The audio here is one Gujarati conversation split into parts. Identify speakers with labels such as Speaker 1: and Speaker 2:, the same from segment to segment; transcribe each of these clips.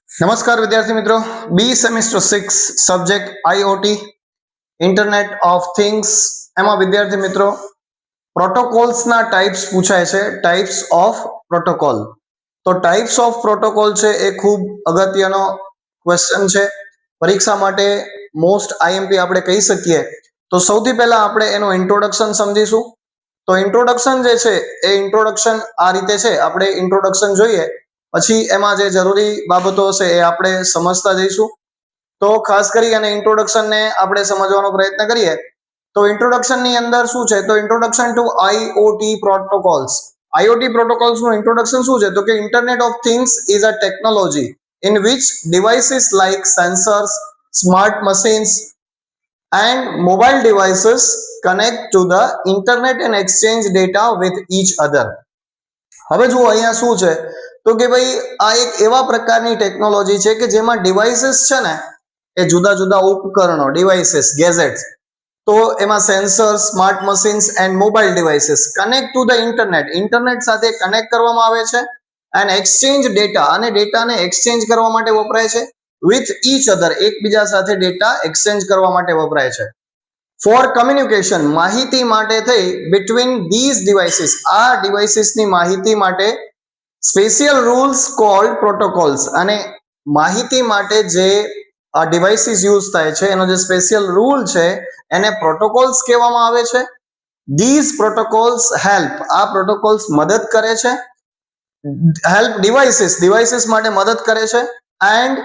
Speaker 1: નમસ્કાર વિદ્યાર્થી મિત્રો, B semester 6 subject IoT internet of things એમાં વિદ્યાર્થી મિત્રો પ્રોટોકોલ્સના ટાઈપ્સ પૂછાય છે. Types of protocol. તો ટાઈપ્સ ઓફ પ્રોટોકોલ છે એ ખૂબ અગત્યનો ક્વેશ્ચન છે. પરીક્ષા માટે મોસ્ટ આઈએમપી આપણે કહી શકીએ. તો સૌથી પહેલા આપણે એનું ઇન્ટ્રોડક્શન સમજીશું. તો ઇન્ટ્રોડક્શન જે છે એ ઇન્ટ્રોડક્શન આ રીતે છે. આપણે ઇન્ટ્રોડક્શન જોઈએ પછી એમાં જે જરૂરી બાબતો હશે એ આપણે સમજતા જઈશું. તો ખાસ કરી અને ઇન્ટ્રોડક્શનને આપણે સમજવાનો પ્રયત્ન કરીએ. તો ઇન્ટ્રોડક્શનની અંદર શું છે? તો introduction to IoT protocols. IoT પ્રોટોકોલ્સનું ઇન્ટ્રોડક્શન શું છે? તો કે internet of things is a technology in which devices like sensors, smart machines and mobile devices connect to the internet and exchange data with each other. હવે જુઓ અહીંયા શું છે? તો કે ભાઈ આ એક એવા પ્રકારની ટેકનોલોજી છે કે જેમાં ડિવાઇસીસ છે ને એ જુદા જુદા ઉપકરણો, ડિવાઇસીસ, ગેજેટ્સ, તો એમાં sensor, smart machines and mobile devices connect to the internet સાથે કનેક્ટ કરવામાં આવે છે એન્ડ એક્સચેન્જ ડેટા, અને ડેટાને એક્સચેન્જ કરવા માટે વપરાય છે વિથ ઈચ અધર, એકબીજા સાથે ડેટા એક્સચેન્જ કરવા માટે વપરાય છે. ફોર કમ્યુનિકેશન, માહિતી માટે થઈ બિટવીન ધીઝ ડિવાઇસીસ, આ ડિવાઇસીસની માહિતી માટે સ્પેશિયલ રૂલ્સ કોલ્ડ પ્રોટોકોલ્સ, અને માહિતી માટે જે આ ડિવાઇસીસ યુઝ થાય છે એનો જે સ્પેશિયલ રૂલ છે એને પ્રોટોકોલ્સ કહેવામાં આવે છે. ધીઝ પ્રોટોકોલ્સ હેલ્પ, આ પ્રોટોકોલ્સ મદદ કરે છે. હેલ્પ ડિવાઇસીસ માટે મદદ કરે છે. And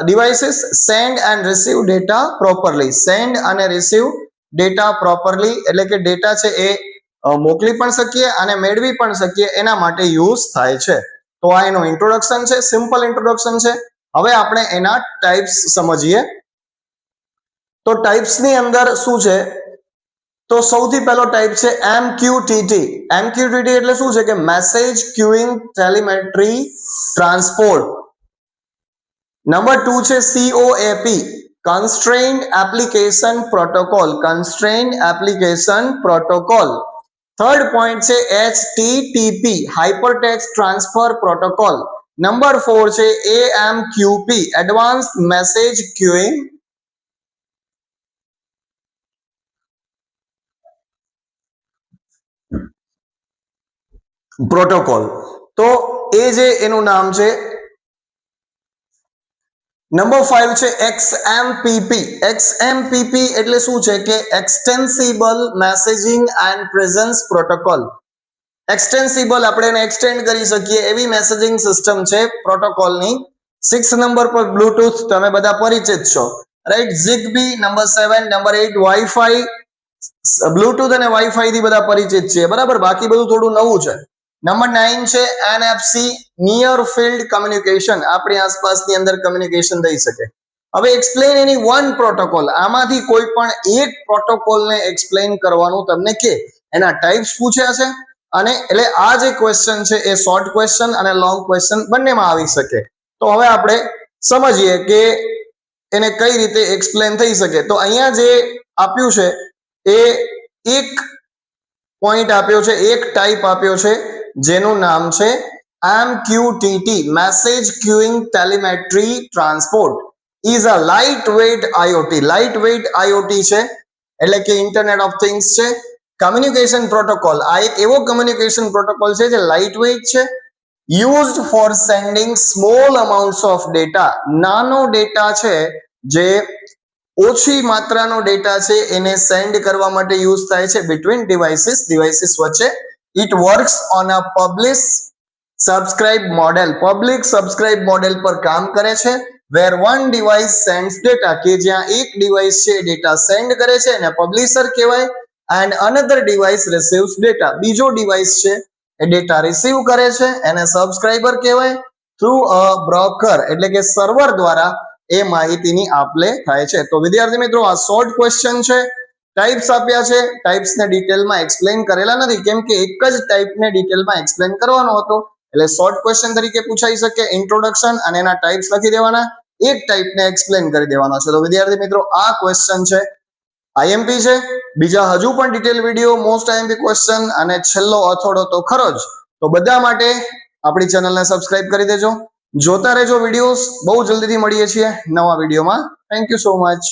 Speaker 1: devices send and receive data properly, send અને રિસીવ ડેટા પ્રોપરલી, એટલે કે ડેટા છે એ મોકલી પણ શકીએ અને મેળવી પણ શકીએ એના માટે યુઝ થાય છે. તો આ એનું ઇન્ટ્રોડક્શન છે, સિમ્પલ ઇન્ટ્રોડક્શન છે. હવે આપણે એના ટાઈપ્સ સમજીએ. તો ટાઈપ્સની અંદર શું છે? તો સૌથી પહેલો ટાઈપ છે એમક્યુટીટી. એમક્યુટીટી એટલે શું છે? કે message queuing telemetry transport. Number 2 છે COAP, constrained application protocol. Constrained application protocol. Third point છે HTTP, hypertext transfer protocol. Number 4 છે AMQP, advanced message queuing protocol. તો એ જે એનું નામ છે. નંબર 5 છે XMPP. XMPP એટલે શું છે? કે એક્સટેન્સિબલ મેસેજિંગ એન્ડ પ્રેઝન્સ પ્રોટોકોલ. એક્સટેન્સિબલ, આપણે એને એક્સટેન્ડ કરી શકીએ એવી મેસેજિંગ સિસ્ટમ છે પ્રોટોકોલની. 6 નંબર પર બ્લૂટૂથ, તમે બધા પરિચિત છો, right? ZigBee. Number 7, number 8 wifi. Bluetooth અને વાઈફાઈ થી બધા પરિચિત છે, બરાબર? બાકી બધું થોડું નવું છે. નંબર 9 છે NFC, નિયર ફિલ્ડ કમ્યુનિકેશન, આપણી આસપાસની અંદર કમ્યુનિકેશન થઈ શકે. હવે એક્સપ્લેન એની વન પ્રોટોકોલ, આમાંથી કોઈ પણ એક પ્રોટોકોલને એક્સપ્લેન કરવાનું તમને કે એના ટાઈપ્સ પૂછ્યા છે. અને એટલે આ જે ક્વેશ્ચન છે એ શોર્ટ ક્વેશ્ચન અને લોંગ ક્વેશ્ચન બંનેમાં આવી શકે. તો હવે આપણે સમજીએ કે એને કઈ રીતે એક્સપ્લેન થઈ શકે. તો અહીંયા જે આપ્યું છે એ એક પોઈન્ટ આપ્યો છે, એક ટાઈપ આપ્યો છે જેનું નામ છે MQTT, message queuing telemetry transport. Is a lightweight IoT. Lightweight IoT છે એટલે કે ઇન્ટરનેટ ઓફ થિંગ્સ છે. કમ્યુનિકેશન પ્રોટોકોલ, આ એક એવો કમ્યુનિકેશન પ્રોટોકોલ છે જે લાઇટ વેઇટ છે. Used for sending small amounts of data, નાનો ડેટા છે જે ઓછી માત્રાનો ડેટા છે એને સેન્ડ કરવા માટે યુઝ થાય છે બિટવીન ડિવાઇસીસ વચ્ચે. It works on a public subscribe model. Public subscribe model પર કામ કરે છે. વેર વન ડિવાઇસ સેન્ડ્સ ડેટા, કે જ્યાં એક ડિવાઇસ છે ડેટા સેન્ડ કરે છે એને પબ્લિશર કહેવાય. એન્ડ અનધર ડિવાઇસ રિસીવ્સ ડેટા, બીજો ડિવાઇસ છે એ ડેટા રિસીવ કરે છે એને સબસ્ક્રાઇબર કહેવાય. થ્રુ અ બ્રોકર, એટલે કે સર્વર દ્વારા એ માહિતીની આપ-લે થાય છે. તો વિદ્યાર્થી મિત્રો, આ શોર્ટ ક્વેશ્ચન છે. ટાઈપ્સ આપ્યા છે, ટાઈપ્સને ડિટેલમાં એક્સપ્લેન કરેલા નથી, કેમ કે એક જ ટાઈપને ડિટેલમાં એક્સપ્લેન કરવાનો હતો એટલે શોર્ટ ક્વેશ્ચન તરીકે પૂછાઈ શકે. ઇન્ટ્રોડક્શન અને એના ટાઈપ્સ લખી દેવાના, એક ટાઈપને એક્સપ્લેન કરી દેવાનો છે. તો વિદ્યાર્થી મિત્રો, આ ક્વેશ્ચન છે આઈએમપી છે. બીજા હજુ પણ detail video, most IMP question અને છેલ્લો અથોડો તો ખરો જ, તો બધા માટે આપણી ચેનલને સબસ્ક્રાઇબ કરી દેજો. જોતા રહેજો વિડીયોઝ. બહુ જલ્દીથી મળીએ છીએ નવા વિડીયોમાં. Thank you so much.